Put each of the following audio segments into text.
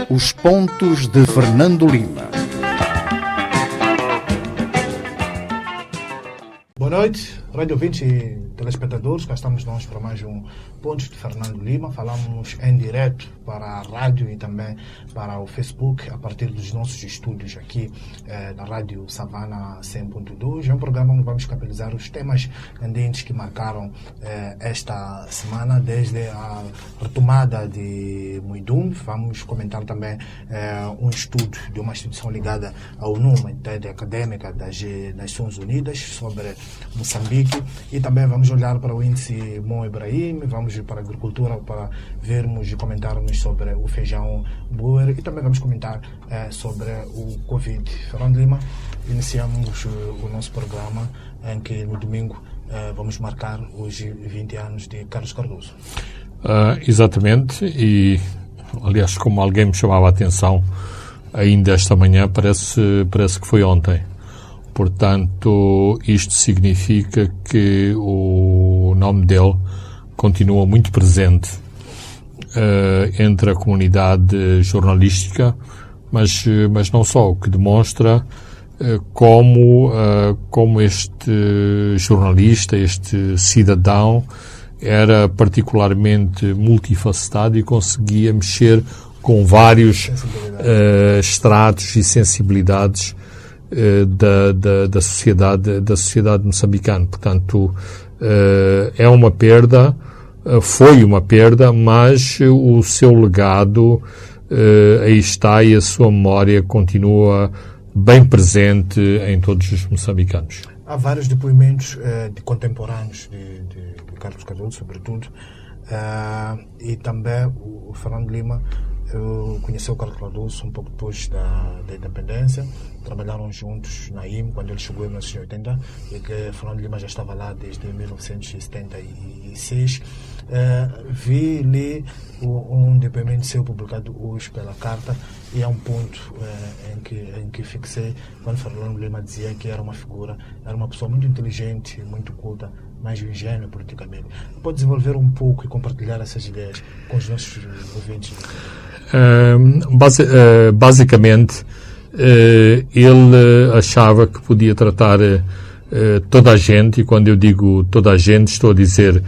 Os pontos de Fernando Lima. Boa noite, rádio ouvintes e telespectadores. Cá estamos nós para mais um Pontos de Fernando Lima. Falamos em direto para a rádio e também para o Facebook a partir dos nossos estúdios aqui na Rádio Savana 100.2. É um programa onde vamos capitalizar os temas candentes que marcaram esta semana, desde a retomada de Muidumbe. Vamos comentar também um estudo de uma instituição ligada ao NUMA, entidade académica das Nações Unidas, sobre Moçambique, e também vamos olhar para o índice Mo Ibrahim, vamos para a agricultura para vermos e comentarmos sobre o feijão Boer, e também vamos comentar sobre o Covid. Fernando Lima, iniciamos o nosso programa em que no domingo vamos marcar os 20 anos de Carlos Cardoso. Exatamente, e aliás, como alguém me chamava a atenção ainda esta manhã, parece que foi ontem. Portanto, isto significa que o nome dele continua muito presente entre a comunidade jornalística, mas não só, o que demonstra como este jornalista, este cidadão, era particularmente multifacetado e conseguia mexer com vários estratos e sensibilidades da sociedade moçambicana. Portanto, é uma perda, foi uma perda, mas o seu legado aí está e a sua memória continua bem presente em todos os moçambicanos. Há vários depoimentos de contemporâneos de Carlos Cardoso, sobretudo, e também o Fernando Lima conheceu o Carlos Cardoso um pouco depois da independência. Trabalharam juntos na IM quando ele chegou em 1980, e que Fernando Lima já estava lá desde 1976. Vi um depoimento seu publicado hoje pela Carta, e é um ponto em que fixei quando Fernando Lima dizia que era uma pessoa muito inteligente, muito culta, mais ingênua politicamente. Pode desenvolver um pouco e compartilhar essas ideias com os nossos ouvintes? Basicamente, ele achava que podia tratar toda a gente, e quando eu digo toda a gente, estou a dizer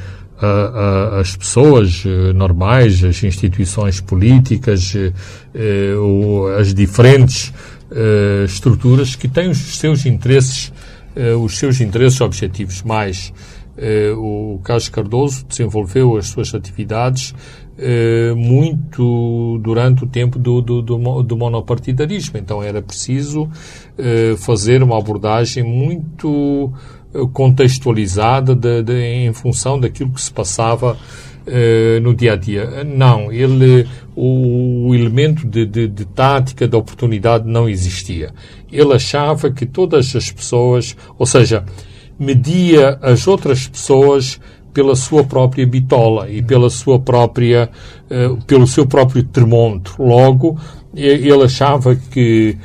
as pessoas normais, as instituições políticas, as diferentes estruturas que têm os seus interesses objetivos. Mas o Carlos Cardoso desenvolveu as suas atividades muito durante o tempo do monopartidarismo. Então era preciso fazer uma abordagem muito contextualizada em função daquilo que se passava no dia a dia. Não, o elemento de tática, de oportunidade não existia. Ele achava que todas as pessoas, ou seja, media as outras pessoas pela sua própria bitola e pelo seu próprio termômetro. Logo, ele achava que,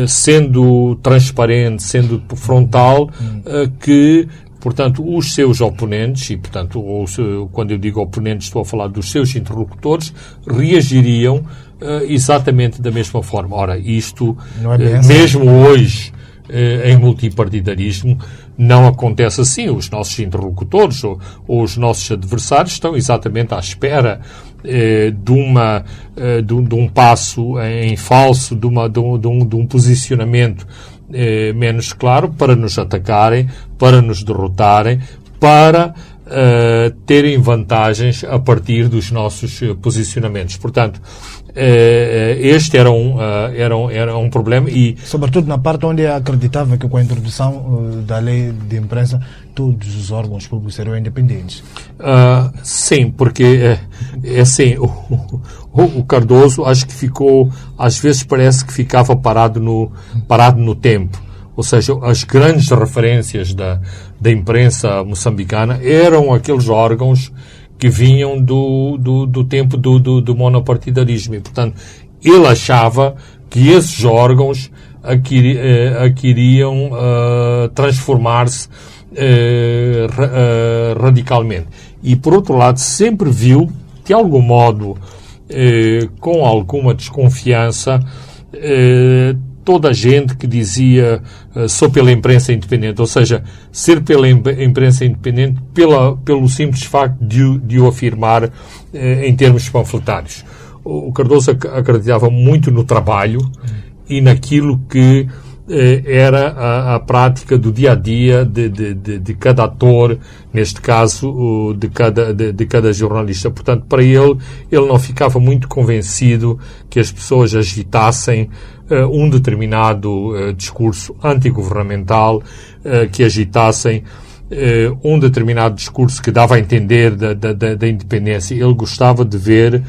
sendo transparente, sendo frontal, que, portanto, os seus oponentes, e, portanto, quando eu digo oponentes, estou a falar dos seus interlocutores, reagiriam exatamente da mesma forma. Ora, isto, não é mesmo hoje, em multipartidarismo, não acontece assim. Os nossos interlocutores ou os nossos adversários estão exatamente à espera de um passo em falso, de um posicionamento menos claro, para nos atacarem, para nos derrotarem, para terem vantagens a partir dos nossos posicionamentos. Portanto, este era um problema, e sobretudo na parte onde acreditava que com a introdução da lei de imprensa todos os órgãos públicos seriam independentes. Sim, porque assim, o Cardoso, acho que ficou, às vezes parece que ficava parado no tempo. Ou seja, as grandes referências da imprensa moçambicana eram aqueles órgãos que vinham do tempo do monopartidarismo. E, portanto, ele achava que esses órgãos queriam transformar-se radicalmente. E, por outro lado, sempre viu, de algum modo, com alguma desconfiança toda a gente que dizia sou pela imprensa independente, ou seja, ser pela imprensa independente pelo simples facto de o afirmar em termos panfletários. O Cardoso acreditava muito no trabalho e naquilo que era a prática do dia-a-dia de cada ator, neste caso de cada jornalista. Portanto, para ele não ficava muito convencido que as pessoas agitassem um determinado discurso antigovernamental, que agitassem um determinado discurso que dava a entender da independência. Ele gostava de ver,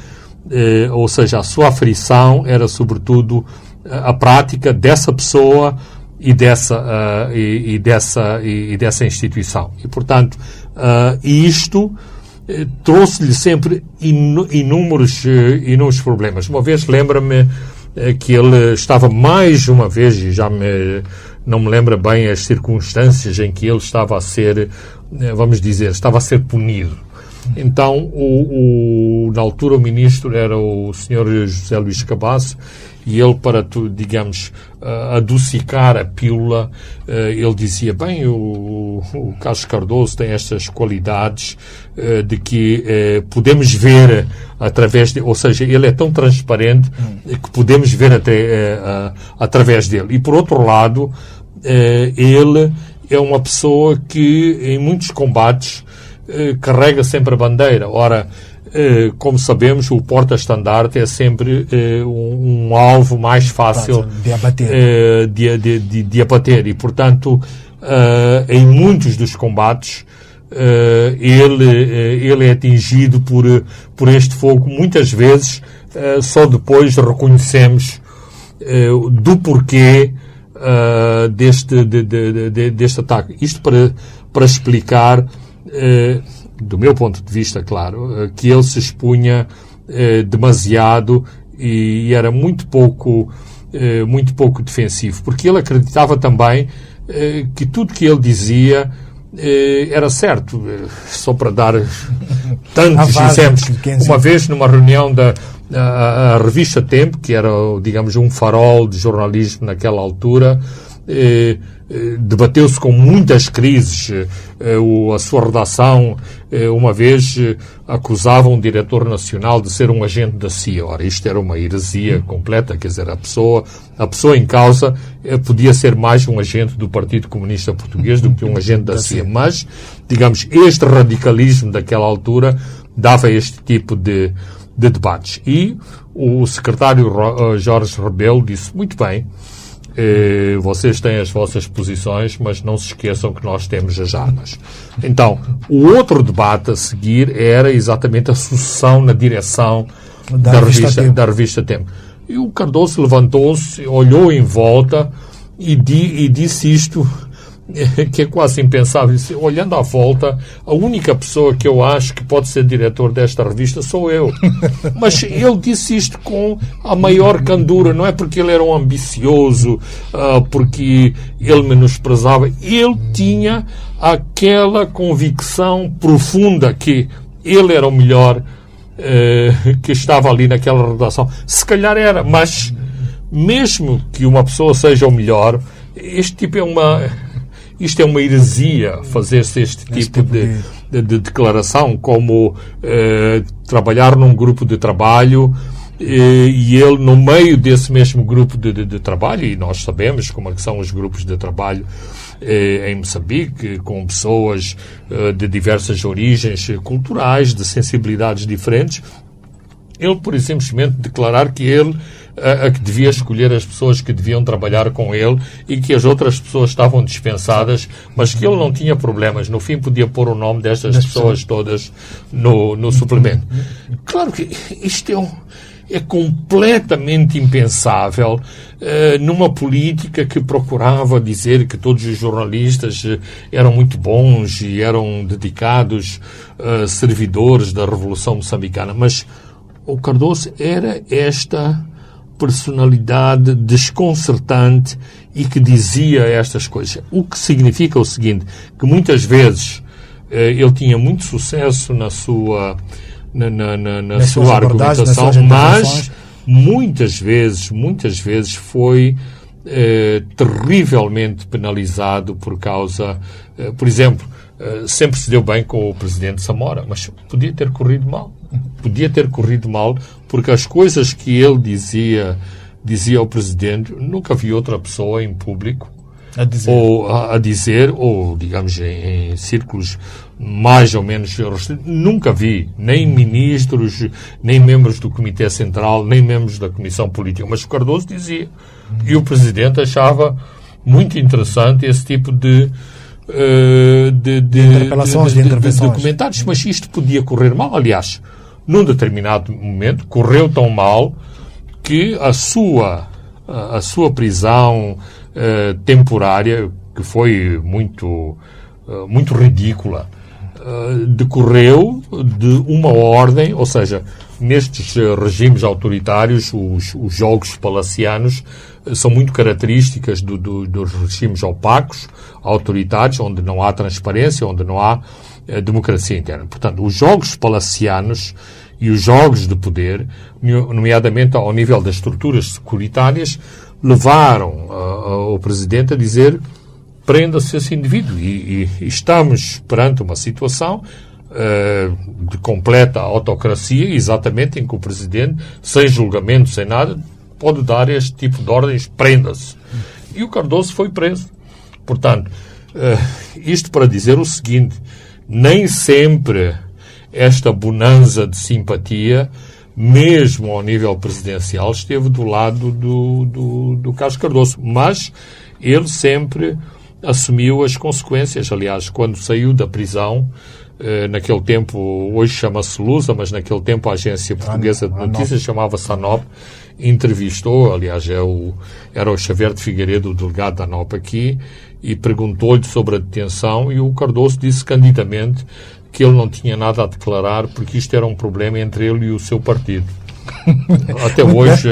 ou seja, a sua aflição era sobretudo a prática dessa pessoa e dessa instituição. E, portanto, isto trouxe-lhe sempre inúmeros problemas. Uma vez, lembra-me que ele estava mais uma vez, e não me lembra bem as circunstâncias em que ele estava a ser, vamos dizer, estava a ser punido. Então, na altura, o ministro era o Sr. José Luís Cabasso, e ele, para, digamos, adocicar a pílula, ele dizia, bem, o Carlos Cardoso tem estas qualidades de que podemos ver através de, ou seja, ele é tão transparente que podemos ver até através dele. E, por outro lado, ele é uma pessoa que, em muitos combates, carrega sempre a bandeira. Ora, como sabemos, o porta-estandarte é sempre um alvo mais fácil de abater. De abater. E, portanto, em muitos dos combates, ele é atingido por este fogo. Muitas vezes, só depois reconhecemos do porquê deste ataque. Isto para explicar, do meu ponto de vista, claro, que ele se expunha demasiado e era muito pouco defensivo, porque ele acreditava também que tudo que ele dizia era certo. Só para dar tantos exemplos, uma vez numa reunião da revista Tempo, que era, digamos, um farol de jornalismo naquela altura, debateu-se com muitas crises. A sua redação, uma vez, acusava um diretor nacional de ser um agente da CIA. Ora, isto era uma heresia completa, quer dizer, a pessoa em causa podia ser mais um agente do Partido Comunista Português do que um agente da CIA. Mas, digamos, este radicalismo daquela altura dava este tipo de debates. E o secretário Jorge Rebelo disse, muito bem, vocês têm as vossas posições, mas não se esqueçam que nós temos as armas. Então, o outro debate a seguir era exatamente a sucessão na direção da revista Tempo. E o Cardoso levantou-se, olhou em volta e disse isto, que é quase impensável. Disse, olhando à volta, a única pessoa que eu acho que pode ser diretor desta revista sou eu. Mas ele disse isto com a maior candura. Não é porque ele era um ambicioso, porque ele menosprezava. Ele tinha aquela convicção profunda que ele era o melhor que estava ali naquela redação. Se calhar era, mas mesmo que uma pessoa seja o melhor, isto é uma heresia, fazer-se este tipo de declaração, como trabalhar num grupo de trabalho e ele, no meio desse mesmo grupo de trabalho, e nós sabemos como é que são os grupos de trabalho em Moçambique, com pessoas de diversas origens culturais, de sensibilidades diferentes, ele, por simplesmente, declarar que ele que devia escolher as pessoas que deviam trabalhar com ele e que as outras pessoas estavam dispensadas, mas que ele não tinha problemas. No fim, podia pôr o nome destas pessoas todas no suplemento. Claro que isto é completamente impensável numa política que procurava dizer que todos os jornalistas eram muito bons e eram dedicados servidores da Revolução Moçambicana. Mas o Cardoso era esta personalidade desconcertante e que dizia estas coisas. O que significa o seguinte, que muitas vezes ele tinha muito sucesso na sua na sua argumentação, mas muitas vezes foi terrivelmente penalizado por causa, por exemplo, sempre se deu bem com o presidente Samora, mas podia ter corrido mal. Podia ter corrido mal, porque as coisas que ele dizia ao presidente, nunca vi outra pessoa em público a dizer, ou digamos em círculos mais ou menos restritos, nunca vi, nem ministros, nem membros do Comitê Central, nem membros da Comissão Política, mas o Cardoso dizia. E o presidente achava muito interessante esse tipo de interpelações, de intervenções. De comentários, mas isto podia correr mal. Aliás, num determinado momento, correu tão mal que a sua prisão temporária, que foi muito ridícula, decorreu de uma ordem, ou seja, nestes regimes autoritários, os jogos palacianos são muito características dos regimes opacos, autoritários, onde não há transparência, onde não há democracia interna. Portanto, os jogos palacianos e os jogos de poder, nomeadamente ao nível das estruturas securitárias, levaram o presidente a dizer: prenda-se esse indivíduo. E estamos perante uma situação de completa autocracia, exatamente em que o presidente, sem julgamento, sem nada, pode dar este tipo de ordens: prenda-se. E o Cardoso foi preso. Portanto, isto para dizer o seguinte: nem sempre esta bonança de simpatia, mesmo ao nível presidencial, esteve do lado do Carlos Cardoso. Mas ele sempre assumiu as consequências. Aliás, quando saiu da prisão, naquele tempo, hoje chama-se Lusa, mas naquele tempo a agência portuguesa de notícias chamava-se ANOP, entrevistou, aliás, era o Xavier de Figueiredo, o delegado da ANOP aqui, e perguntou-lhe sobre a detenção, e o Cardoso disse candidamente que ele não tinha nada a declarar, porque isto era um problema entre ele e o seu partido. Até hoje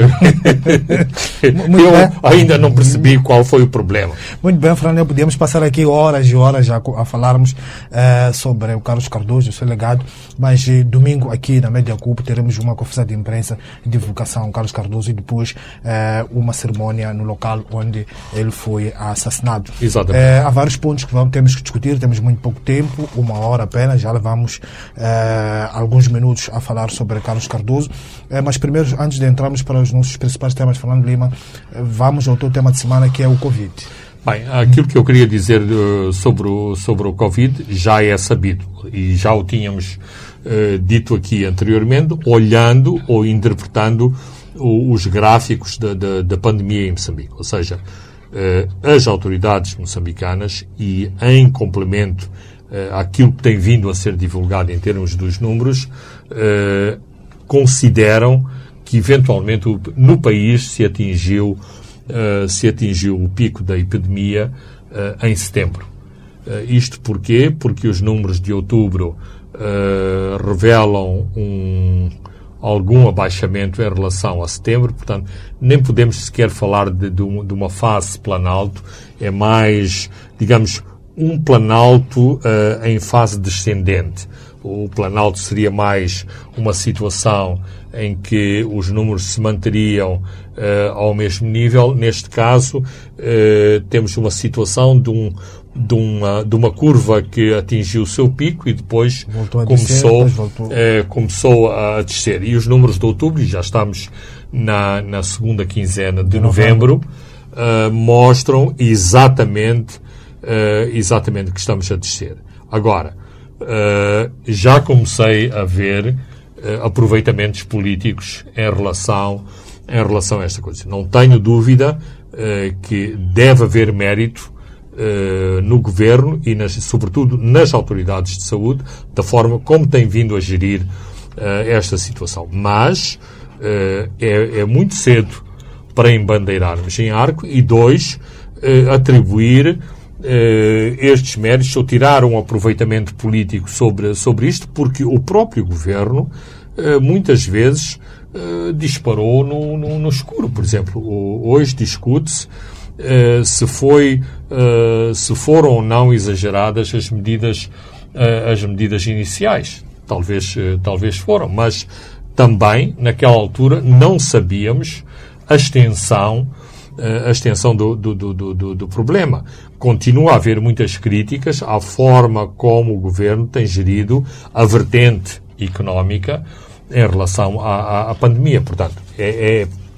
eu ainda não percebi qual foi o problema. Muito bem, Fernando, podemos passar aqui horas e horas a falarmos sobre o Carlos Cardoso, o seu legado, mas domingo aqui na Média Cup teremos uma conferência de imprensa de divulgação ao Carlos Cardoso e depois uma cerimónia no local onde ele foi assassinado. Exatamente. Há vários pontos que temos que discutir, temos muito pouco tempo, 1 hora apenas, já levamos alguns minutos a falar sobre Carlos Cardoso. Mas primeiro, antes de entrarmos para os nossos principais temas, Fernando Lima, vamos ao teu tema de semana, que é o Covid. Bem, aquilo que eu queria dizer sobre o Covid já é sabido e já o tínhamos dito aqui anteriormente, olhando ou interpretando os gráficos da pandemia em Moçambique. Ou seja, as autoridades moçambicanas, e em complemento àquilo que tem vindo a ser divulgado em termos dos números, consideram que eventualmente no país se atingiu o pico da epidemia em setembro. Isto porquê? Porque os números de outubro revelam algum abaixamento em relação a setembro, portanto, nem podemos sequer falar de uma fase planalto, é mais, digamos, um planalto em fase descendente. O planalto seria mais uma situação em que os números se manteriam ao mesmo nível. Neste caso, temos uma situação de uma curva que atingiu o seu pico e depois começou a descer. E os números de outubro, e já estamos na segunda quinzena de novembro, mostram exatamente que estamos a descer. Agora, já comecei a ver aproveitamentos políticos em relação a esta coisa. Não tenho dúvida que deve haver mérito no governo e sobretudo nas autoridades de saúde, da forma como tem vindo a gerir esta situação. Mas é muito cedo para embandeirarmos em arco e, atribuir estes méritos ou tirar um aproveitamento político sobre isto, porque o próprio governo muitas vezes disparou no escuro. Por exemplo, hoje discute-se se foram ou não exageradas as medidas iniciais. talvez foram, mas também, naquela altura, não sabíamos a extensão do problema. Continua a haver muitas críticas à forma como o governo tem gerido a vertente económica em relação à pandemia. Portanto,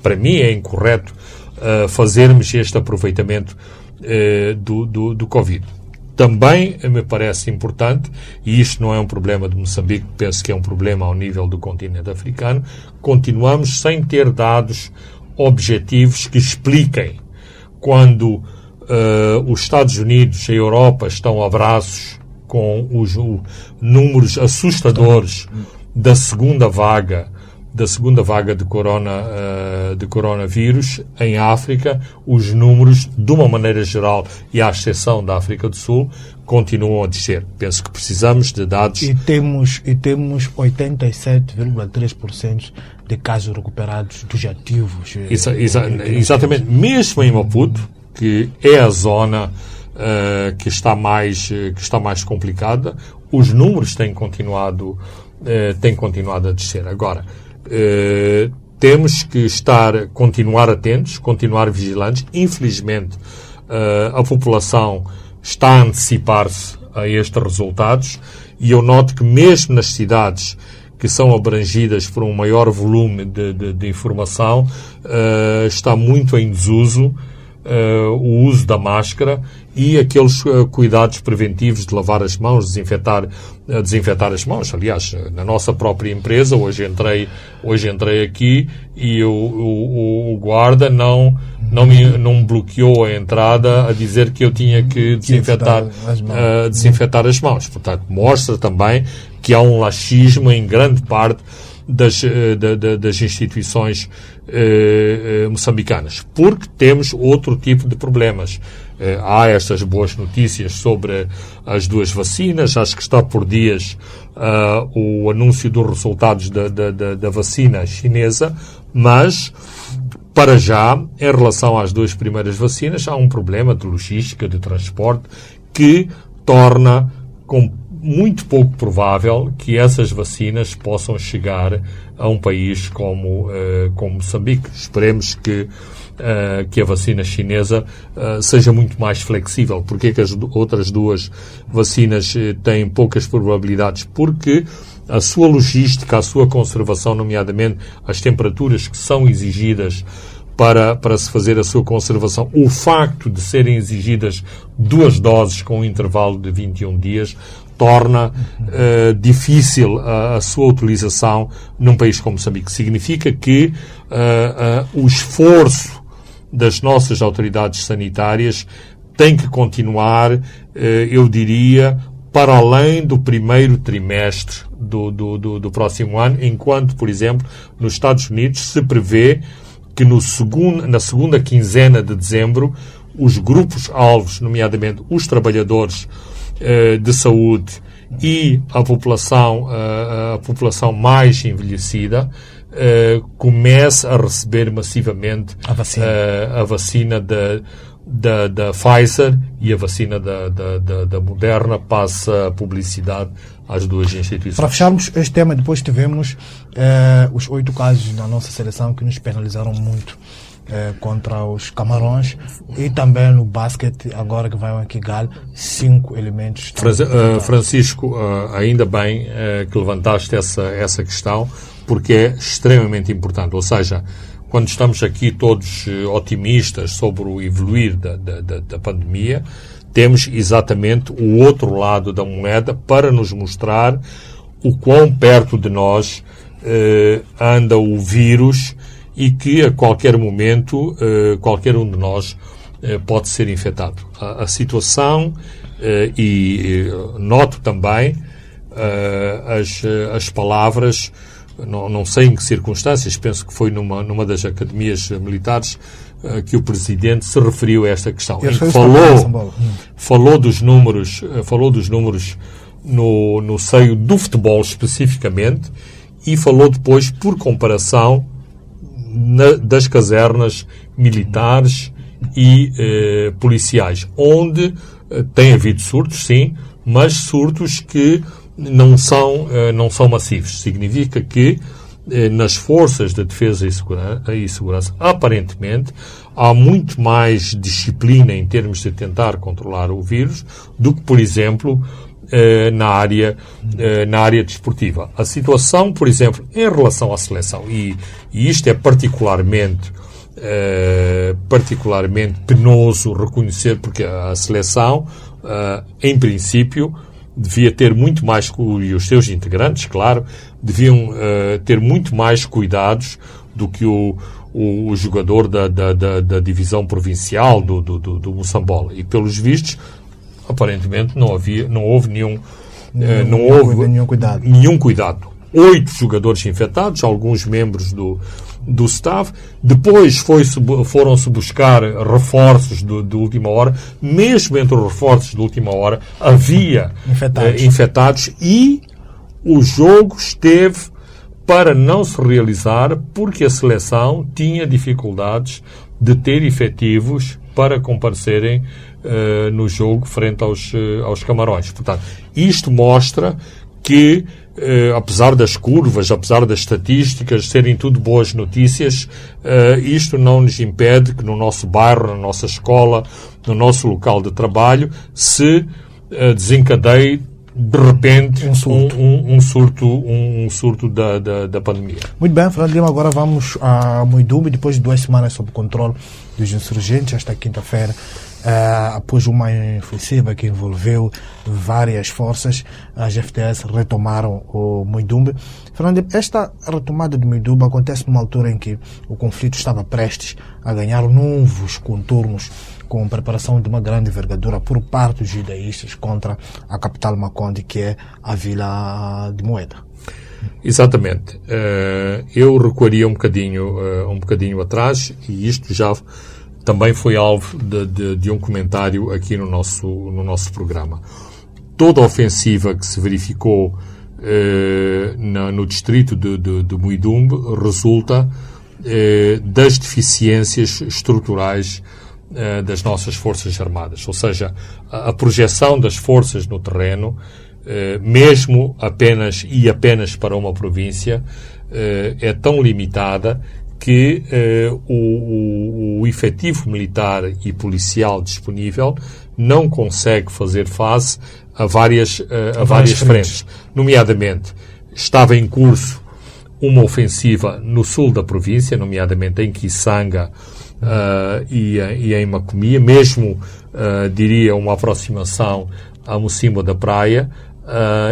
para mim é incorreto fazermos este aproveitamento do Covid. Também me parece importante, e isto não é um problema de Moçambique, penso que é um problema ao nível do continente africano, continuamos sem ter dados objetivos que expliquem quando os Estados Unidos e a Europa estão a braços com os números assustadores da segunda vaga de coronavírus em África, os números, de uma maneira geral, e à exceção da África do Sul, continuam a descer. Penso que precisamos de dados. E temos 87,3% de casos recuperados dos ativos. Exatamente. Mesmo em Maputo, que é a zona que está mais complicada, os números têm continuado a descer. Agora, temos que continuar atentos, continuar vigilantes. Infelizmente, a população está a antecipar-se a estes resultados, e eu noto que mesmo nas cidades que são abrangidas por um maior volume de informação, está muito em desuso o uso da máscara e aqueles cuidados preventivos de lavar as mãos, desinfetar as mãos. Aliás, na nossa própria empresa, hoje entrei aqui e o guarda não me bloqueou a entrada a dizer que eu tinha que desinfetar as mãos. Portanto, mostra também que há um laxismo em grande parte das instituições moçambicanas, porque temos outro tipo de problemas. Há estas boas notícias sobre as 2 vacinas. Acho que está por dias o anúncio dos resultados da vacina chinesa, mas para já, em relação às 2 primeiras vacinas, há um problema de logística, de transporte, que torna muito pouco provável que essas vacinas possam chegar a um país como Moçambique. Esperemos que a vacina chinesa seja muito mais flexível. Porque que as outras 2 vacinas têm poucas probabilidades? Porque a sua logística, a sua conservação, nomeadamente as temperaturas que são exigidas para se fazer a sua conservação, o facto de serem exigidas 2 doses com um intervalo de 21 dias, torna difícil a sua utilização num país como Moçambique. Significa que o esforço das nossas autoridades sanitárias tem que continuar, eu diria, para além do primeiro trimestre do próximo ano, enquanto, por exemplo, nos Estados Unidos se prevê que na segunda quinzena de dezembro os grupos-alvos, nomeadamente os trabalhadores de saúde e a população mais envelhecida, comece a receber massivamente a vacina da Pfizer, e a vacina da Moderna passa a publicidade às 2 instituições. Para fecharmos este tema, depois tivemos os 8 casos na nossa seleção que nos penalizaram muito contra os Camarões, e também no basquete, agora que vai ao Kigali, 5 elementos. Francisco, ainda bem que levantaste essa questão, porque é extremamente importante. Ou seja, quando estamos aqui todos otimistas sobre o evoluir da pandemia, temos exatamente o outro lado da moeda para nos mostrar o quão perto de nós anda o vírus, e que a qualquer momento qualquer um de nós pode ser infectado. A situação, e noto também as palavras, não sei em que circunstâncias, penso que foi numa das academias militares que o Presidente se referiu a esta questão. Falou dos números no seio do futebol especificamente, e falou depois, por comparação, das casernas militares e policiais, onde tem havido surtos, sim, mas surtos que não são massivos. Significa que nas forças de defesa e segurança, aparentemente, há muito mais disciplina em termos de tentar controlar o vírus do que, por exemplo, na área desportiva. A situação, por exemplo, em relação à seleção, e isto é particularmente penoso reconhecer, porque a seleção, em princípio, devia ter muito mais, e os seus integrantes, claro, deviam ter muito mais cuidados do que o jogador da divisão provincial do Moçambola. E, pelos vistos, aparentemente não houve nenhum cuidado. 8 jogadores infectados, alguns membros do staff. Depois foram-se buscar reforços de última hora. Mesmo entre os reforços de última hora havia infectados, e o jogo esteve para não se realizar porque a seleção tinha dificuldades de ter efetivos para comparecerem no jogo frente aos Camarões. Portanto, isto mostra que, apesar das curvas, apesar das estatísticas serem tudo boas notícias, isto não nos impede que no nosso bairro, na nossa escola, no nosso local de trabalho, se desencadeie de repente um surto da pandemia. Muito bem, Fernando Lima, agora vamos a Muidumbe, depois de 2 semanas sob controle dos insurgentes, esta quinta-feira, após uma ofensiva que envolveu várias forças, as FTS retomaram o Muidumbe. Fernando, esta retomada de Muidumbe acontece numa altura em que o conflito estava prestes a ganhar novos contornos, com preparação de uma grande envergadura por parte dos judaístas contra a capital Makonde, que é a Vila de Moeda. Exatamente. Eu recuaria um bocadinho atrás, e isto já também foi alvo de um comentário aqui no nosso programa. Toda a ofensiva que se verificou no distrito de Muidumbe resulta das deficiências estruturais das nossas Forças Armadas. Ou seja, a projeção das forças no terreno, mesmo apenas para uma província, é tão limitada que o efetivo militar e policial disponível não consegue fazer face a várias frentes. Nomeadamente, estava em curso uma ofensiva no sul da província, nomeadamente em Kisanga e em Macomia, mesmo, diria, uma aproximação a Mocimboa da Praia,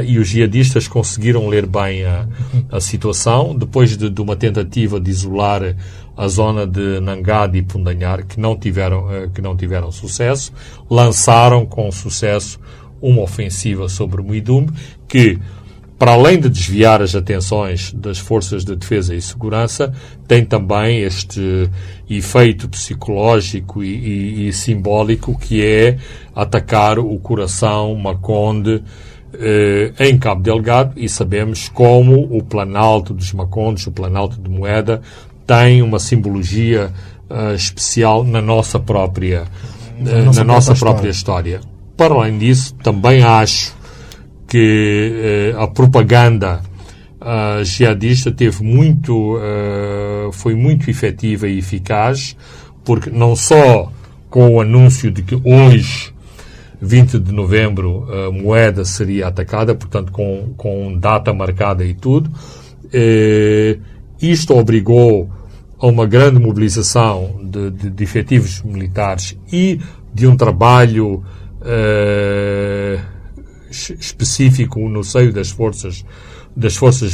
e os jihadistas conseguiram ler bem a situação, depois de uma tentativa de isolar a zona de Nangade e Pundanhar, que não tiveram sucesso, lançaram com sucesso uma ofensiva sobre Muidumbe, que, para além de desviar as atenções das forças de defesa e segurança, tem também este efeito psicológico e simbólico, que é atacar o coração Makonde em Cabo Delgado, e sabemos como o Planalto dos Macondes, o Planalto de Moeda, tem uma simbologia especial na nossa própria história. Para além disso, também acho que a propaganda jihadista foi muito efetiva e eficaz, porque não só com o anúncio de que hoje, 20 de novembro, a Moeda seria atacada, portanto com data marcada e tudo, isto obrigou a uma grande mobilização de efetivos militares e de um trabalho específico no seio das Forças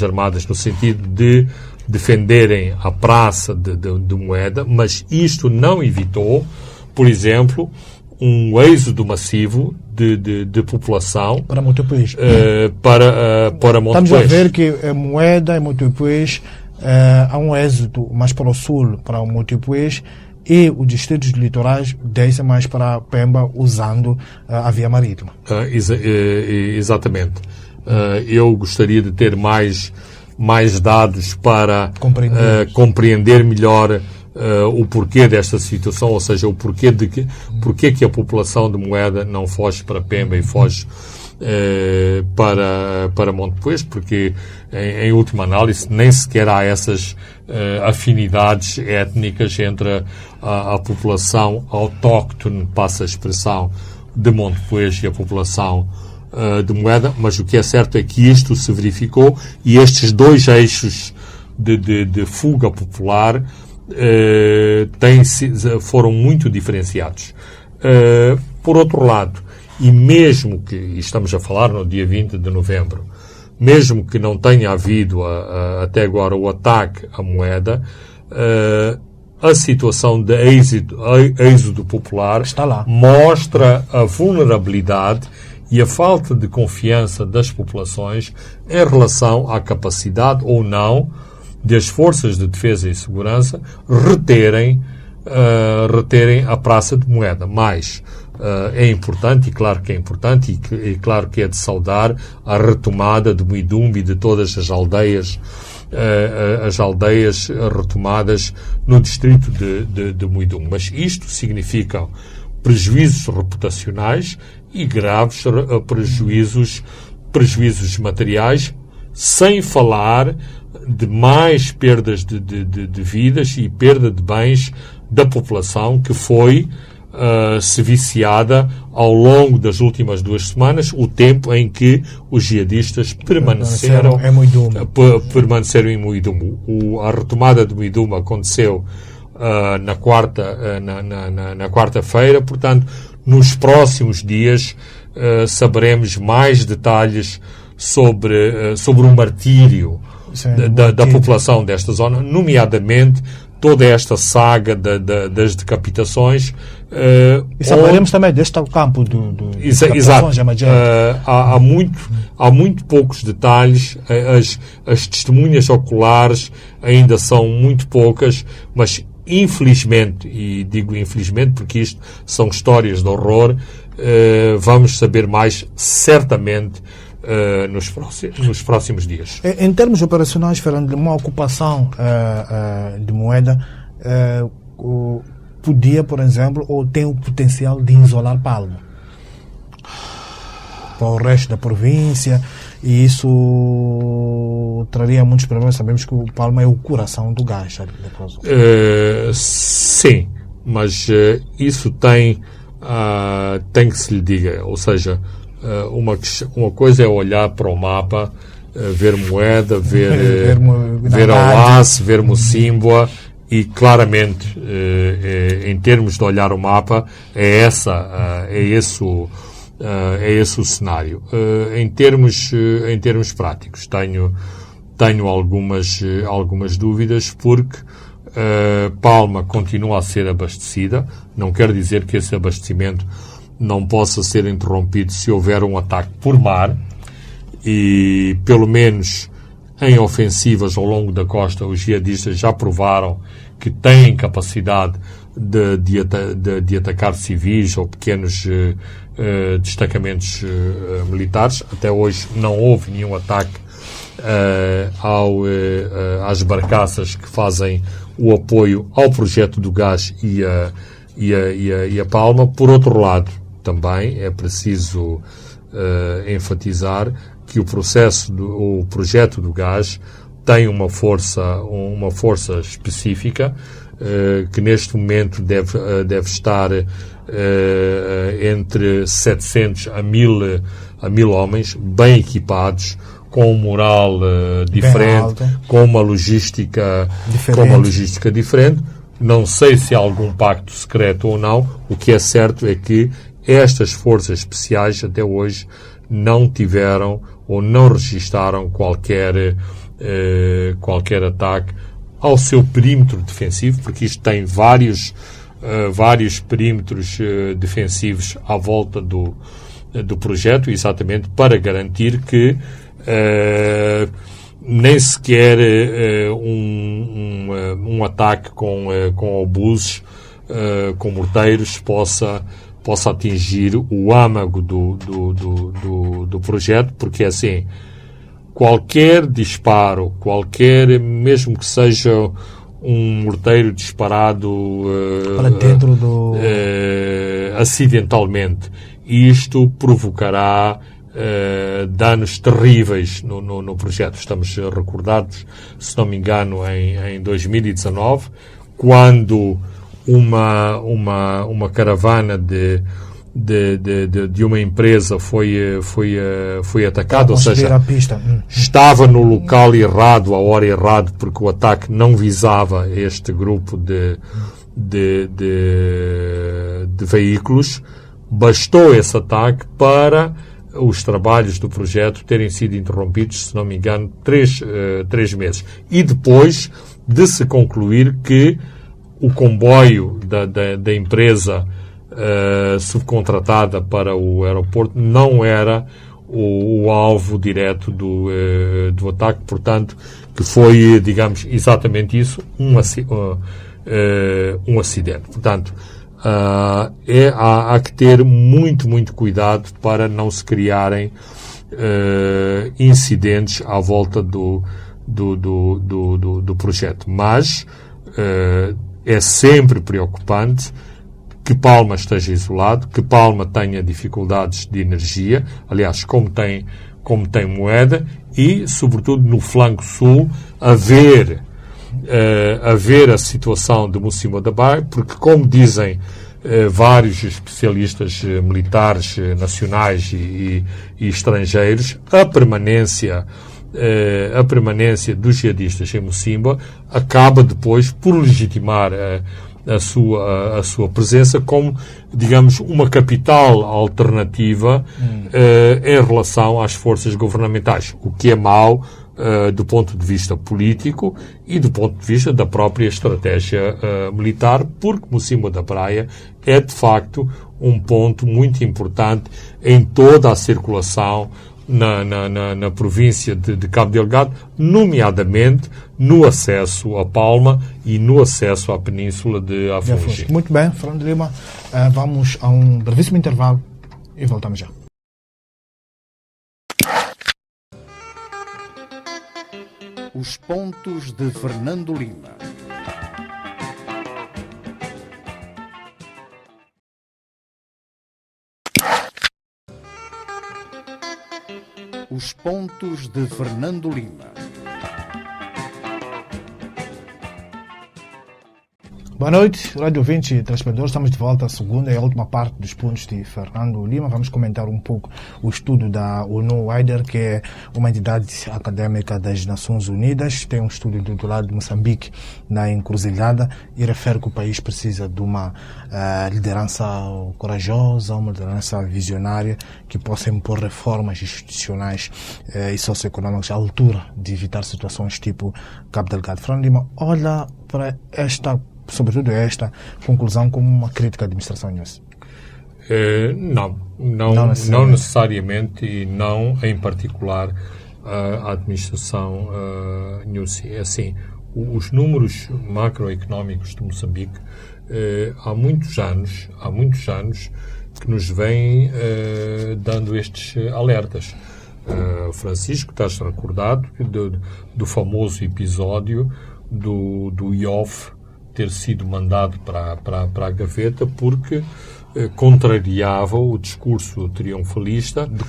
Armadas, no sentido de defenderem a praça de Moeda, mas isto não evitou, por exemplo, um êxodo massivo de população para Motopuês. Para Motopuês. Estamos a ver que Moeda e Motopuês há um êxodo mais para o sul, para o Motopuês, e os distritos litorais descem mais para Pemba, usando a via marítima. Exatamente. Eu gostaria de ter mais dados para compreender melhor o porquê desta situação, ou seja, o porquê que a população de Moeda não foge para Pemba e foge para Montepuez, porque em última análise nem sequer há essas afinidades étnicas entre a população autóctone, passa a expressão, de Montepuez e a população de Moeda, mas o que é certo é que isto se verificou e estes dois eixos de fuga popular foram muito diferenciados. Por outro lado, e mesmo que, e estamos a falar no dia 20 de novembro, mesmo que não tenha havido até agora o ataque à Moeda, a situação de êxodo popular está lá, mostra a vulnerabilidade e a falta de confiança das populações em relação à capacidade ou não das forças de defesa e segurança reterem a Praça de Moeda. Mas é importante, e claro que é importante, e claro que é de saudar a retomada de Muidumbe e de todas as aldeias retomadas no distrito de Muidumbe. Mas isto significa prejuízos reputacionais e graves prejuízos materiais, sem falar de mais perdas de vidas e perda de bens da população que foi se viciada ao longo das últimas 2 semanas, o tempo em que os jihadistas permaneceram em Muidumbe. A retomada de Muidumbe aconteceu na quarta-feira, portanto, nos próximos dias saberemos mais detalhes sobre o martírio da população desta zona, nomeadamente toda esta saga das decapitações. E saberemos também deste campo de exato. Há muito poucos detalhes, as testemunhas oculares ainda são muito poucas, mas infelizmente, e digo infelizmente porque isto são histórias de horror, vamos saber mais certamente nos próximos dias. Em termos operacionais, Fernando, uma ocupação de Moeda podia, por exemplo, ou tem o potencial de isolar Palma para o resto da província, e isso traria muitos problemas. Sabemos que o Palma é o coração do gás. Sim, mas isso tem que se lhe diga, ou seja, uma coisa é olhar para o mapa, ver Moeda, ver Oace, ver Mocímboa, e claramente, em termos de olhar o mapa, é esse o cenário. Em termos práticos, tenho algumas dúvidas, porque Palma continua a ser abastecida. Não quer dizer que esse abastecimento não possa ser interrompido se houver um ataque por mar, e pelo menos em ofensivas ao longo da costa os jihadistas já provaram que têm capacidade de atacar civis ou pequenos destacamentos militares. Até hoje não houve nenhum ataque às barcaças que fazem o apoio ao projeto do gás e a Palma. Por outro lado, também é preciso enfatizar que o projeto do gás tem uma força específica que neste momento deve estar entre 700 a 1000 homens, bem equipados, com um moral diferente, com uma logística diferente. Não sei se há algum pacto secreto ou não. O que é certo é que estas forças especiais até hoje não tiveram ou não registaram qualquer ataque ao seu perímetro defensivo, porque isto tem vários perímetros defensivos à volta do projeto, exatamente para garantir que nem sequer um ataque com obuses, com morteiros, possa atingir o âmago do projeto, porque assim, qualquer disparo, mesmo que seja um morteiro disparado para dentro acidentalmente, isto provocará danos terríveis no projeto. Estamos recordados, se não me engano, em 2019, quando uma caravana de uma empresa foi atacada, ou seja, estava no local errado, à hora errada, porque o ataque não visava este grupo de veículos. Bastou esse ataque para os trabalhos do projeto terem sido interrompidos, se não me engano, 3 meses. E depois de se concluir que o comboio da empresa subcontratada para o aeroporto não era o alvo direto do ataque, portanto, que foi, digamos, exatamente isso, um acidente. Portanto, há que ter muito, muito cuidado para não se criarem incidentes à volta do projeto. Mas é sempre preocupante que Palma esteja isolado, que Palma tenha dificuldades de energia, aliás, como tem moeda, e, sobretudo, no flanco sul, haver a situação de Mocímboa da Praia, porque, como dizem vários especialistas militares nacionais e estrangeiros, a permanência dos jihadistas em Mocímboa acaba depois por legitimar a sua presença como, digamos, uma capital alternativa em relação às forças governamentais, o que é mau do ponto de vista político e do ponto de vista da própria estratégia militar, porque Mocímboa da Praia é, de facto, um ponto muito importante em toda a circulação na província de Cabo Delgado, nomeadamente no acesso a Palma e no acesso à península de Afungi. Muito bem, Fernando Lima. Vamos a um brevíssimo intervalo e voltamos já. Os pontos de Fernando Lima. Os pontos de Fernando Lima. Boa noite, Rádio ouvinte e telespectadores. Estamos de volta à segunda e a última parte dos pontos de Fernando Lima. Vamos comentar um pouco o estudo da ONU-WIDER, que é uma entidade académica das Nações Unidas. Tem um estudo do lado de Moçambique, na encruzilhada, e refere que o país precisa de uma liderança corajosa, uma liderança visionária que possa impor reformas institucionais e socioeconómicas à altura de evitar situações tipo Cabo Delgado. Fernando Lima, olha para sobretudo esta conclusão como uma crítica à administração Nussi? Não necessariamente, e não em particular a administração Nussi. É assim, os números macroeconómicos de Moçambique há muitos anos que nos vêm dando estes alertas. Francisco, estás recordado do famoso episódio do IOF ter sido mandado para a gaveta porque contrariava o discurso triunfalista do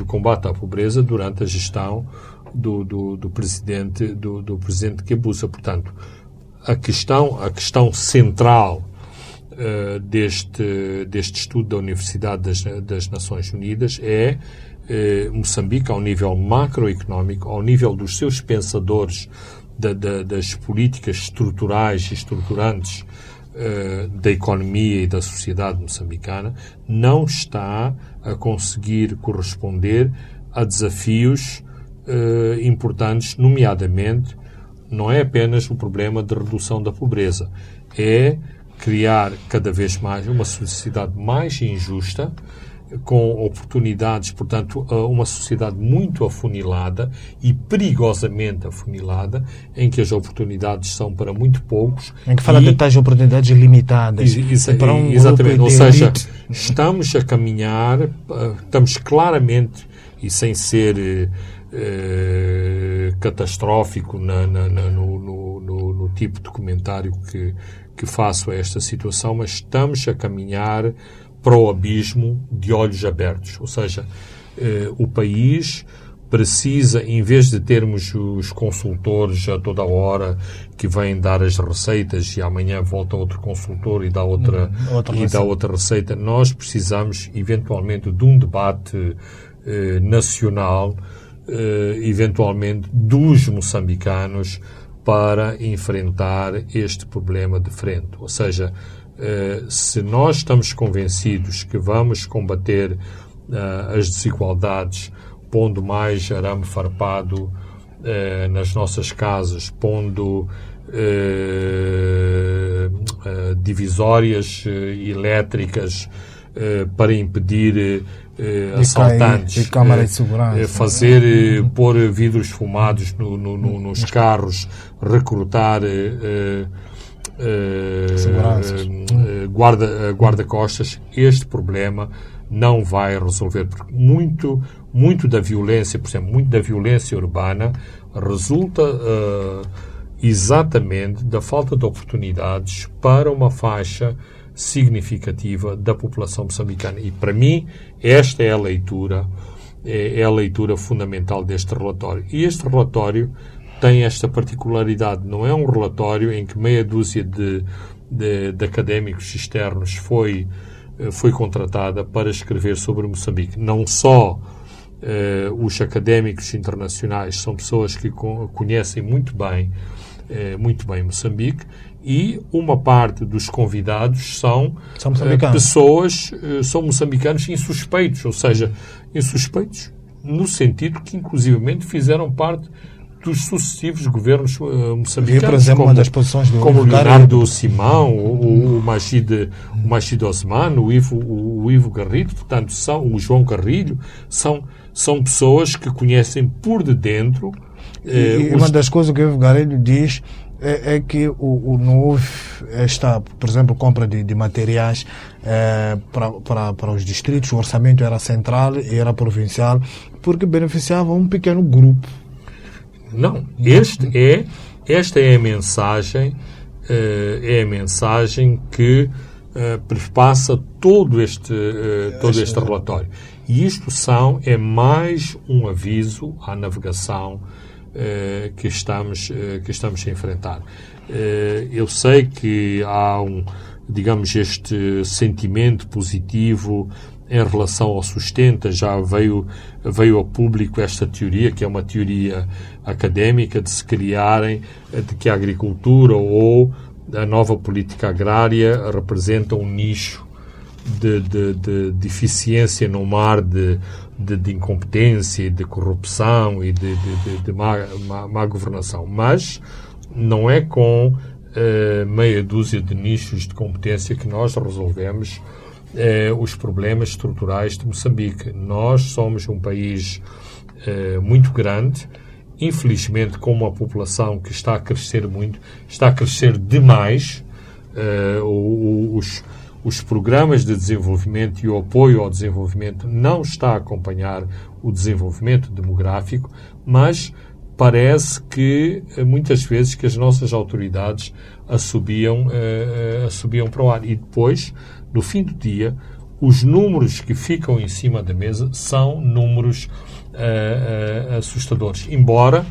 combate à pobreza durante a gestão do presidente Guebuza. Portanto, a questão central deste estudo da Universidade das Nações Unidas é Moçambique, ao nível macroeconómico, ao nível dos seus pensadores, das políticas estruturais e estruturantes da economia e da sociedade moçambicana, não está a conseguir corresponder a desafios importantes, nomeadamente, não é apenas o problema de redução da pobreza, é criar cada vez mais uma sociedade mais injusta, com oportunidades, portanto, uma sociedade muito afunilada e perigosamente afunilada, em que as oportunidades são para muito poucos. Em que fala de tais oportunidades limitadas. Para exatamente, ou seja, estamos a caminhar, estamos claramente, e sem ser catastrófico no tipo de comentário que faço a esta situação, mas estamos a caminhar para o abismo de olhos abertos. Ou seja, O país precisa, em vez de termos os consultores a toda hora que vêm dar as receitas e amanhã volta outro consultor e dá outra receita, nós precisamos eventualmente de um debate nacional, eventualmente dos moçambicanos, para enfrentar este problema de frente. Ou seja, se nós estamos convencidos que vamos combater as desigualdades pondo mais arame farpado nas nossas casas, pondo divisórias elétricas para impedir assaltantes, de câmara de segurança, pôr vidros fumados nos carros, recrutar guarda-costas, este problema não vai resolver, porque muito da violência, por exemplo, muito da violência urbana resulta exatamente da falta de oportunidades para uma faixa significativa da população moçambicana. E, para mim, esta é a leitura fundamental deste relatório. E este relatório tem esta particularidade. Não é um relatório em que meia dúzia de académicos externos foi contratada para escrever sobre Moçambique. Não só os académicos internacionais são pessoas que conhecem muito bem Moçambique, e uma parte dos convidados são pessoas, são moçambicanos insuspeitos, ou seja, insuspeitos no sentido que inclusivamente fizeram parte dos sucessivos governos moçambicanos, por exemplo, uma das posições como Leonardo Simão, o Machid Osman, o Ivo Garrido, portanto, o João Carrilho, são pessoas que conhecem por de dentro. E uma das coisas que o Ivo Garrido diz é que não houve esta, por exemplo, compra de materiais para os distritos. O orçamento era central e era provincial, porque beneficiava um pequeno grupo. Não, esta é a mensagem, que perpassa todo este relatório. E isto é mais um aviso à navegação que estamos a enfrentar. Eu sei que há este sentimento positivo em relação ao sustenta. Já veio ao público esta teoria, que é uma teoria académica, de se criarem, de que a agricultura ou a nova política agrária representa um nicho de eficiência no mar de incompetência, de corrupção e de má governação. Mas não é com meia dúzia de nichos de competência que nós resolvemos os problemas estruturais de Moçambique. Nós somos um país muito grande, infelizmente com uma população que está a crescer muito, está a crescer demais. Os programas de desenvolvimento e o apoio ao desenvolvimento não está a acompanhar o desenvolvimento demográfico, mas parece que muitas vezes que as nossas autoridades assobiam para o ar. E depois, no fim do dia, os números que ficam em cima da mesa são números assustadores. Embora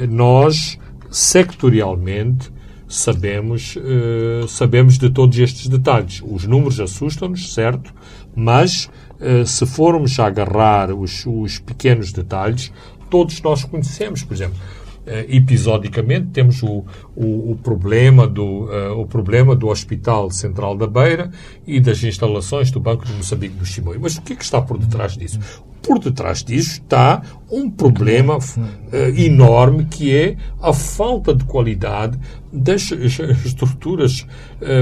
nós, sectorialmente, sabemos de todos estes detalhes. Os números assustam-nos, certo, mas se formos a agarrar os pequenos detalhes, todos nós conhecemos. Por exemplo, episodicamente temos o problema do Hospital Central da Beira e das instalações do Banco de Moçambique do Chimoio. Mas o que é que está por detrás disso? Por detrás disso está um problema enorme, que é a falta de qualidade das estruturas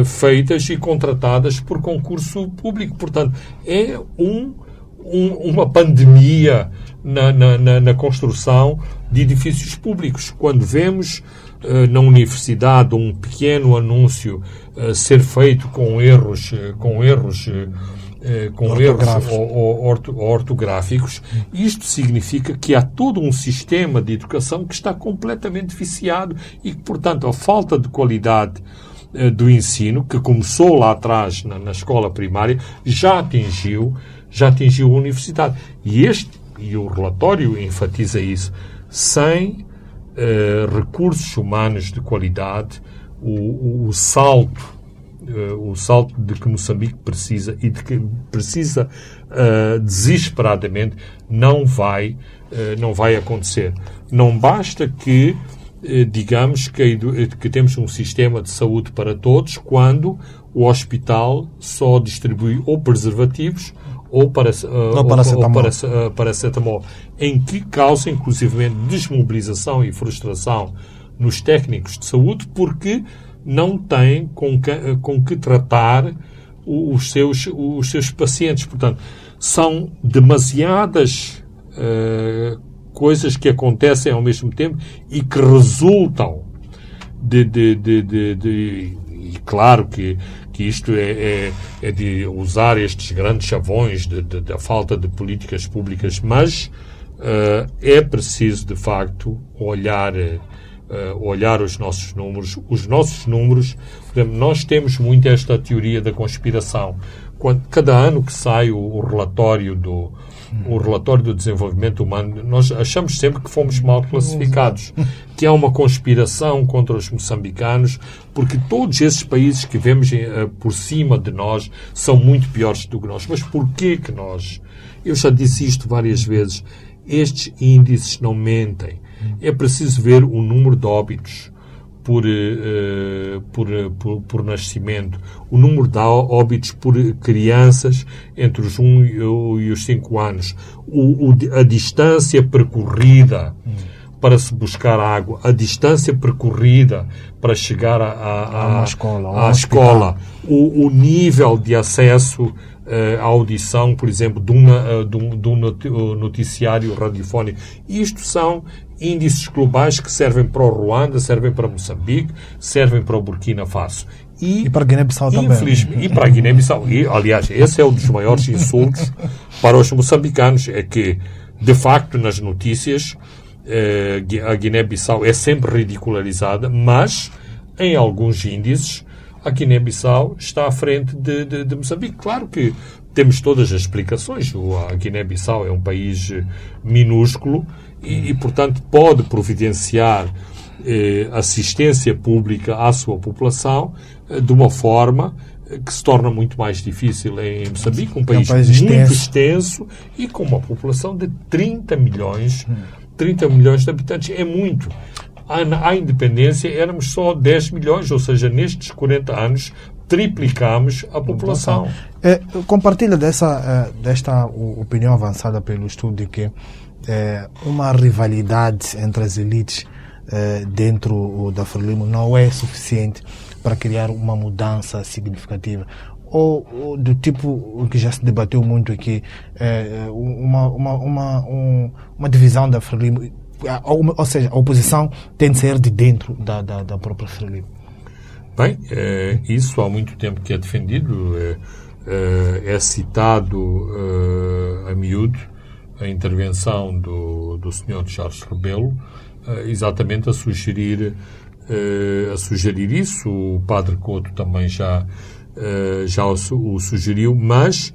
feitas e contratadas por concurso público. Portanto, é uma pandemia na construção de edifícios públicos. Quando vemos na universidade um pequeno anúncio ser feito com erros ortográficos, isto significa que há todo um sistema de educação que está completamente viciado e que, portanto, a falta de qualidade do ensino, que começou lá atrás na escola primária, já atingiu a universidade. E e o relatório enfatiza isso, sem recursos humanos de qualidade, o salto de que Moçambique precisa e de que precisa desesperadamente não vai acontecer. Não basta que digamos que temos um sistema de saúde para todos quando o hospital só distribui ou preservativos ou paracetamol, em que causa inclusivamente desmobilização e frustração nos técnicos de saúde porque não têm com que tratar os seus pacientes. Portanto, são demasiadas coisas que acontecem ao mesmo tempo e que resultam e claro que isto é de usar estes grandes chavões da falta de políticas públicas, mas é preciso, de facto, olhar os nossos números. Os nossos números, por exemplo, nós temos muito esta teoria da conspiração. Cada ano que sai o relatório do desenvolvimento humano, nós achamos sempre que fomos mal classificados, que há uma conspiração contra os moçambicanos, porque todos esses países que vemos por cima de nós são muito piores do que nós. Mas porquê que nós? Eu já disse isto várias vezes. Estes índices não mentem. É preciso ver o número de óbitos por nascimento, o número de óbitos por crianças entre os 1 e os 5 anos, a distância percorrida para se buscar água, a distância percorrida para chegar à escola, o nível de acesso à audição, por exemplo, de um noticiário radiofónico. Isto são índices globais que servem para o Ruanda, servem para Moçambique, servem para o Burkina Faso. E para a Guiné-Bissau também. E para a Guiné-Bissau. E, aliás, esse é um dos maiores insultos para os moçambicanos, é que, de facto, nas notícias, a Guiné-Bissau é sempre ridicularizada, mas, em alguns índices, a Guiné-Bissau está à frente de Moçambique. Claro que temos todas as explicações. A Guiné-Bissau é um país minúsculo e, portanto, pode providenciar assistência pública à sua população de uma forma que se torna muito mais difícil em Moçambique, um país muito extenso e com uma população de 30 milhões de habitantes. É muito. À independência éramos só 10 milhões, ou seja, nestes 40 anos triplicámos a população. Compartilha desta opinião avançada pelo estudo de que uma rivalidade entre as elites dentro da Frelimo não é suficiente para criar uma mudança significativa, ou do tipo que já se debateu muito aqui, uma divisão da Frelimo, ou seja, a oposição tem de sair de dentro da própria Frelimo. Bem, isso há muito tempo que é defendido, é citado a miúdo a intervenção do Sr. Charles Rebelo, exatamente a sugerir isso. O Padre Couto também já o sugeriu, mas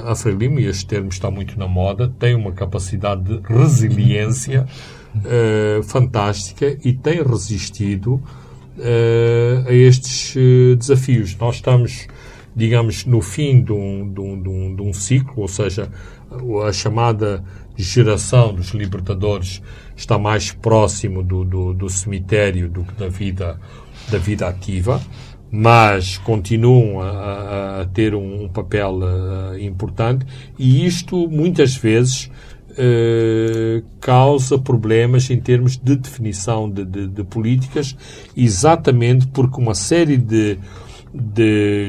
a Frelimo, e este termo está muito na moda, tem uma capacidade de resiliência fantástica e tem resistido a estes desafios. Nós estamos, digamos, no fim de um ciclo, ou seja, a chamada geração dos libertadores está mais próximo do cemitério do que da vida ativa, mas continuam a ter um papel importante, e isto muitas vezes causa problemas em termos de definição de políticas, exatamente porque uma série de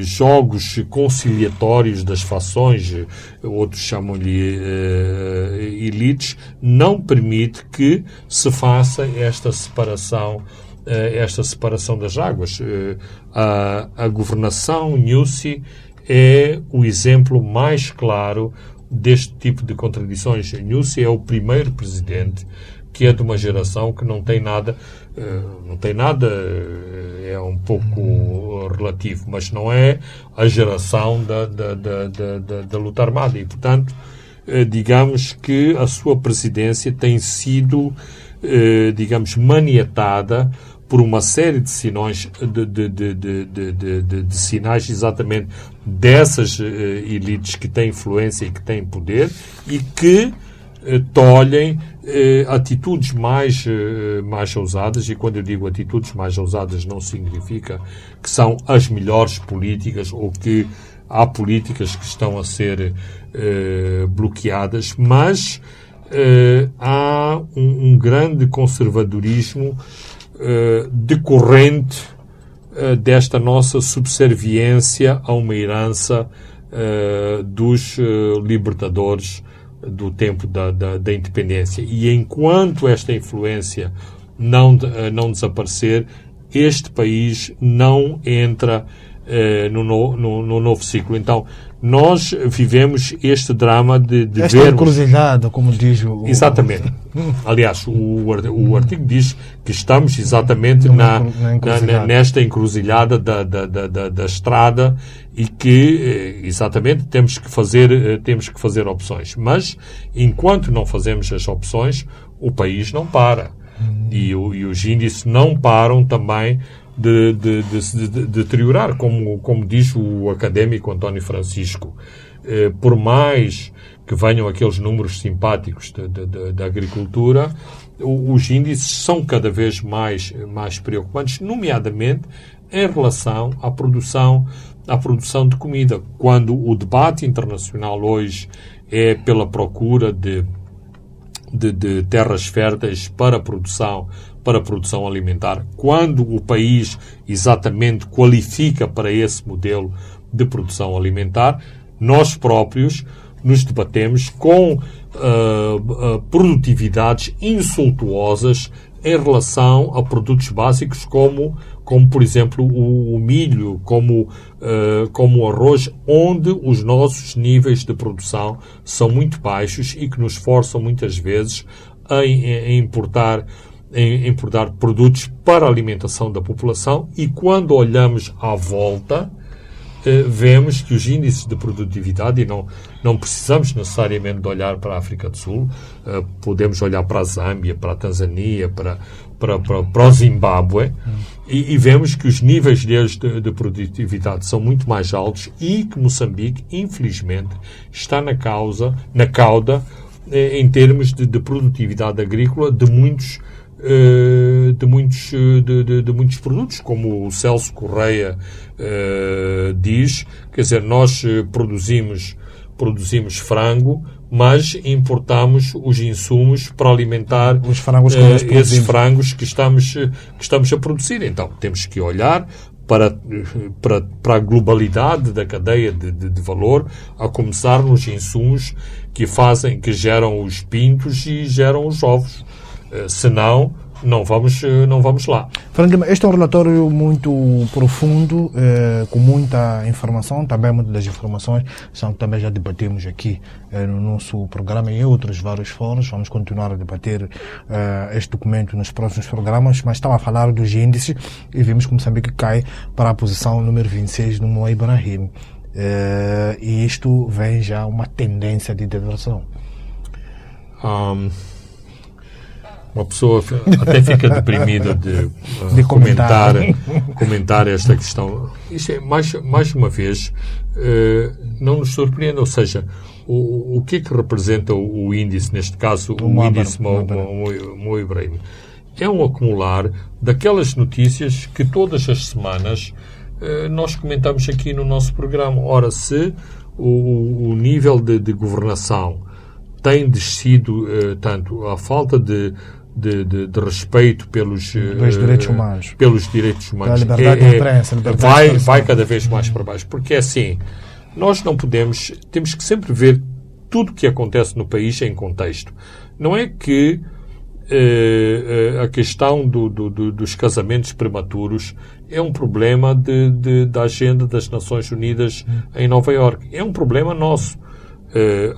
jogos conciliatórios das fações, outros chamam-lhe elites, não permite que se faça esta separação das águas. A governação Nyusi é o exemplo mais claro deste tipo de contradições. Nyusi é o primeiro presidente que é de uma geração que não tem nada, é um pouco relativo, mas não é a geração da luta armada, e, portanto, digamos que a sua presidência tem sido, digamos, maniatada por uma série de sinais, de sinais exatamente dessas elites que têm influência e que têm poder e que tolhem atitudes mais ousadas, e quando eu digo atitudes mais ousadas não significa que são as melhores políticas ou que há políticas que estão a ser bloqueadas, mas há um grande conservadorismo decorrente desta nossa subserviência a uma herança dos libertadores do tempo da independência. E enquanto esta influência não desaparecer, este país não entra no novo ciclo. Então, nós vivemos este drama de esta vermos... encruzilhada, como diz o... Exatamente. Aliás, o artigo diz que estamos exatamente nesta encruzilhada da estrada e que, exatamente, temos que fazer opções. Mas, enquanto não fazemos as opções, o país não para. E os índices não param também de se deteriorar, como diz o académico António Francisco. Por mais que venham aqueles números simpáticos da agricultura, os índices são cada vez mais preocupantes, nomeadamente em relação à produção de comida. Quando o debate internacional hoje é pela procura de terras férteis para a produção alimentar, quando o país exatamente qualifica para esse modelo de produção alimentar, nós próprios nos debatemos com produtividades insultuosas em relação a produtos básicos como por exemplo, o milho, como o arroz, onde os nossos níveis de produção são muito baixos e que nos forçam muitas vezes a importar produtos para a alimentação da população. E quando olhamos à volta, vemos que os índices de produtividade, e não precisamos necessariamente de olhar para a África do Sul, podemos olhar para a Zâmbia, para a Tanzânia, para o Zimbábue, e vemos que os níveis deles de produtividade são muito mais altos e que Moçambique, infelizmente, está na cauda em termos de produtividade agrícola de muitos produtos, como o Celso Correia diz. Quer dizer, nós produzimos frango, mas importamos os insumos para alimentar os frangos esses frangos que estamos a produzir. Então, temos que olhar para a globalidade da cadeia de valor, a começar nos insumos que geram os pintos e geram os ovos. Senão, não vamos lá. Franklin, este é um relatório muito profundo, com muita informação, também muitas das informações são que também já debatemos aqui no nosso programa e em outros vários fóruns. Vamos continuar a debater este documento nos próximos programas, mas estava a falar dos índices e vimos que Moçambique cai para a posição número 26 no Moai Ibrahim. E isto vem já uma tendência de degradação. Uma pessoa até fica deprimida de comentar esta questão. Isto é, mais uma vez, não nos surpreende. Ou seja, o que é que representa o índice, neste caso, o índice Moai Ibrahim? É um acumular daquelas notícias que todas as semanas nós comentamos aqui no nosso programa. Ora, se o nível de governação tem descido tanto, a falta de respeito pelos direitos humanos, a liberdade de imprensa, vai cada vez mais para baixo, porque é assim, nós não podemos, temos que sempre ver tudo o que acontece no país em contexto. Não é que a questão dos casamentos prematuros é um problema da agenda das Nações Unidas em Nova Iorque, é um problema nosso.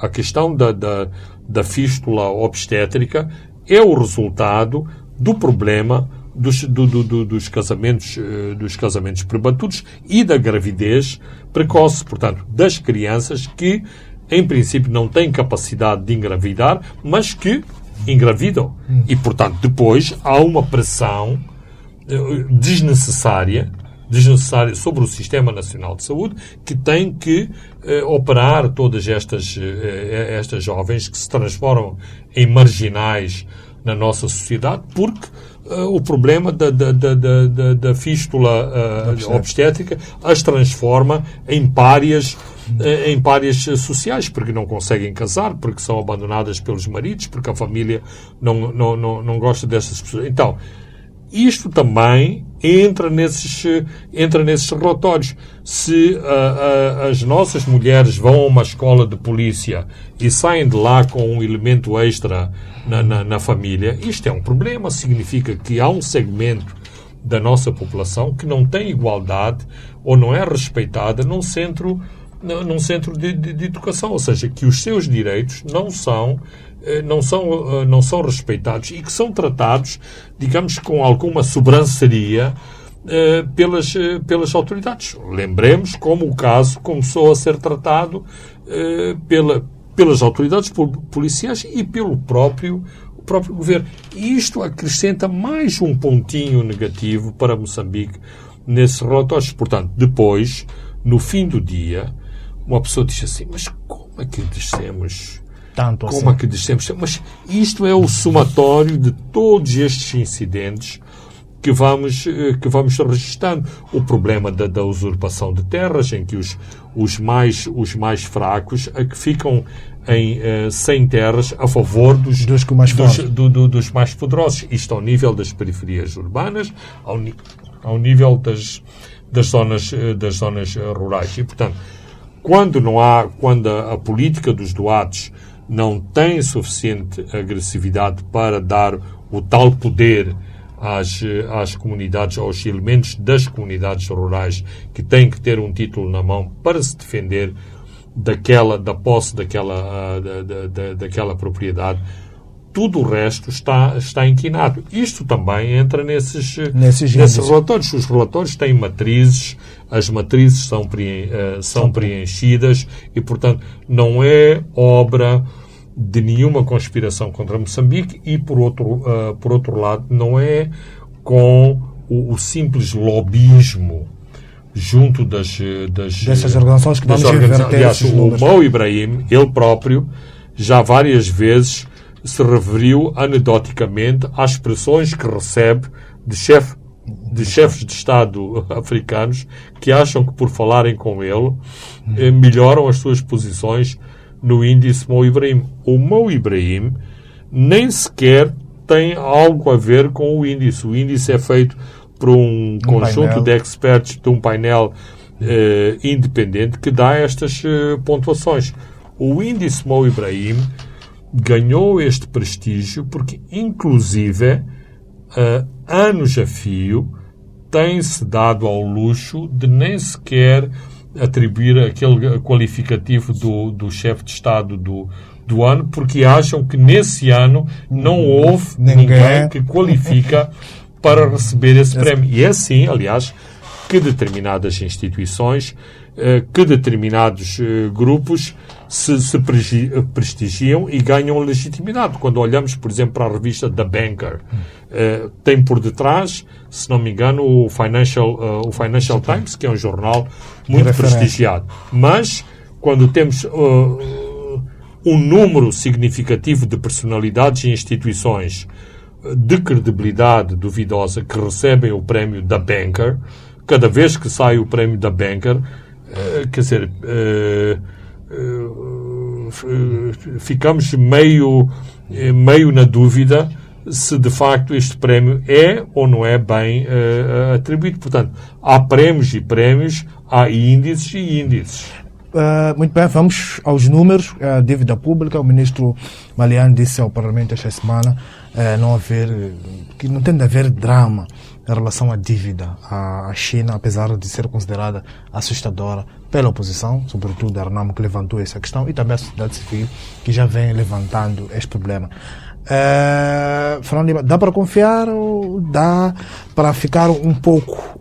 A questão da fístula obstétrica é o resultado do problema dos casamentos prematuros e da gravidez precoce, portanto, das crianças que em princípio, não têm capacidade de engravidar, mas que engravidam. E, portanto, depois há uma pressão desnecessária sobre o Sistema Nacional de Saúde, que tem que operar todas estas jovens que se transformam em marginais na nossa sociedade, porque o problema da fístula obstétrica as transforma em párias sociais, porque não conseguem casar, porque são abandonadas pelos maridos, porque a família não gosta dessas pessoas. Então, isto também entra nesses relatórios. Se as nossas mulheres vão a uma escola de polícia e saem de lá com um elemento extra na família, isto é um problema. Significa que há um segmento da nossa população que não tem igualdade ou não é respeitada num centro de educação, ou seja, que os seus direitos não são respeitados e que são tratados, digamos, com alguma sobranceria pelas autoridades. Lembremos como o caso começou a ser tratado pelas autoridades policiais e pelo próprio governo. E isto acrescenta mais um pontinho negativo para Moçambique nesses relatórios. Portanto, depois, no fim do dia, uma pessoa diz assim, mas como é que dissemos... Como é que dissemos? Mas isto é o somatório de todos estes incidentes que vamos registrando. O problema da usurpação de terras, em que os mais fracos é que ficam sem terras a favor dos mais poderosos. Isto ao nível das periferias urbanas, ao nível das zonas rurais. E, portanto, quando a política dos doados não tem suficiente agressividade para dar o tal poder às comunidades, aos elementos das comunidades rurais, que têm que ter um título na mão para se defender da posse daquela propriedade, tudo o resto está inquinado. Isto também entra nesses relatórios. Os relatórios têm matrizes, as matrizes são preenchidas e, portanto, não é obra de nenhuma conspiração contra Moçambique e, por outro lado, não é com o simples lobismo junto dessas organizações que vamos reverter. Aliás, o Mo Ibrahim, ele próprio, já várias vezes se referiu anedoticamente às pressões que recebe de chefes de Estado africanos que acham que, por falarem com ele, melhoram as suas posições no índice Mo Ibrahim. O Mo Ibrahim nem sequer tem algo a ver com o índice. O índice é feito por um conjunto de experts de um painel independente que dá estas pontuações. O índice Mo Ibrahim ganhou este prestígio porque, inclusive, anos a fio, tem-se dado ao luxo de nem sequer atribuir aquele qualificativo do chefe de Estado do ano, porque acham que nesse ano não houve ninguém que qualifica para receber esse prémio. E é assim, aliás, que determinadas instituições, que determinados grupos se prestigiam e ganham legitimidade. Quando olhamos, por exemplo, para a revista The Banker, tem por detrás, se não me engano, o Financial Times, que é um jornal muito prestigiado. Mas, quando temos um número significativo de personalidades e instituições de credibilidade duvidosa que recebem o prémio da Banker, cada vez que sai o prémio da Banker, quer dizer, ficamos meio na dúvida se de facto este prémio é ou não é bem atribuído. Portanto, há prémios e prémios, há índices e índices. Muito bem, vamos aos números. A dívida pública, o ministro Malian disse ao Parlamento esta semana que não tem de haver drama em relação à dívida à China, apesar de ser considerada assustadora pela oposição, sobretudo a Renamo, que levantou essa questão, e também a sociedade civil, que já vem levantando este problema. Fernando Lima, dá para confiar ou dá para ficar um pouco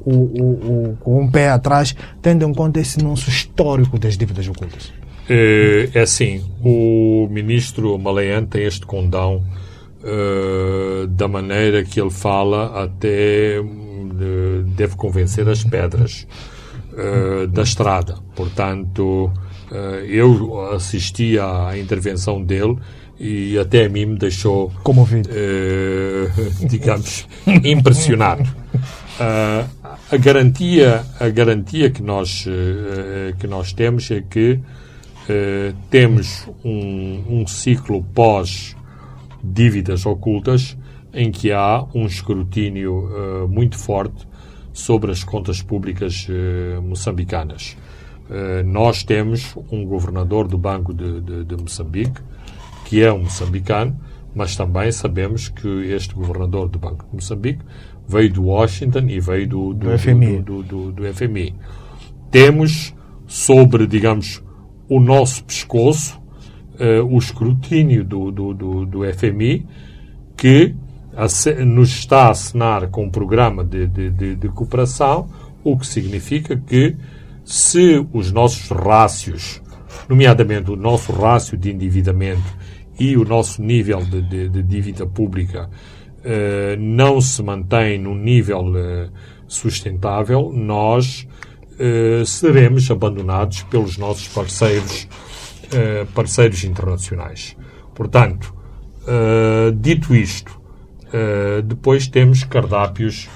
com um pé atrás, tendo em conta esse nosso histórico das dívidas ocultas? É assim, o ministro Malayan tem este condão da maneira que ele fala, até deve convencer as pedras da estrada. Portanto, eu assisti à intervenção dele e até a mim me deixou comovido, digamos, impressionado. A garantia que nós temos é que temos um ciclo pós dívidas ocultas em que há um escrutínio muito forte sobre as contas públicas moçambicanas. Nós temos um governador do Banco de Moçambique, que é um moçambicano, mas também sabemos que este governador do Banco de Moçambique veio do Washington e veio do FMI. Temos sobre, digamos, o nosso pescoço o escrutínio do FMI, que nos está a assinar com um programa de cooperação, o que significa que se os nossos rácios, nomeadamente o nosso rácio de endividamento e o nosso nível de dívida pública não se mantém num nível sustentável, nós seremos abandonados pelos nossos parceiros internacionais. Portanto, dito isto, depois temos cardápios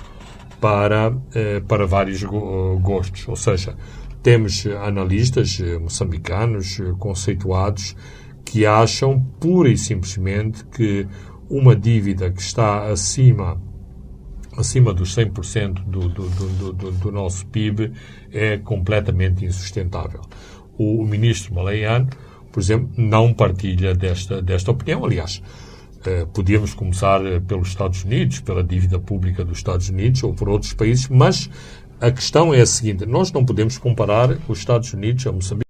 para vários gostos, ou seja, temos analistas moçambicanos conceituados que acham pura e simplesmente que uma dívida que está acima dos 100% do nosso PIB é completamente insustentável. O ministro Malayan, por exemplo, não partilha desta opinião. Aliás, podíamos começar pelos Estados Unidos, pela dívida pública dos Estados Unidos ou por outros países, mas a questão é a seguinte: nós não podemos comparar os Estados Unidos a Moçambique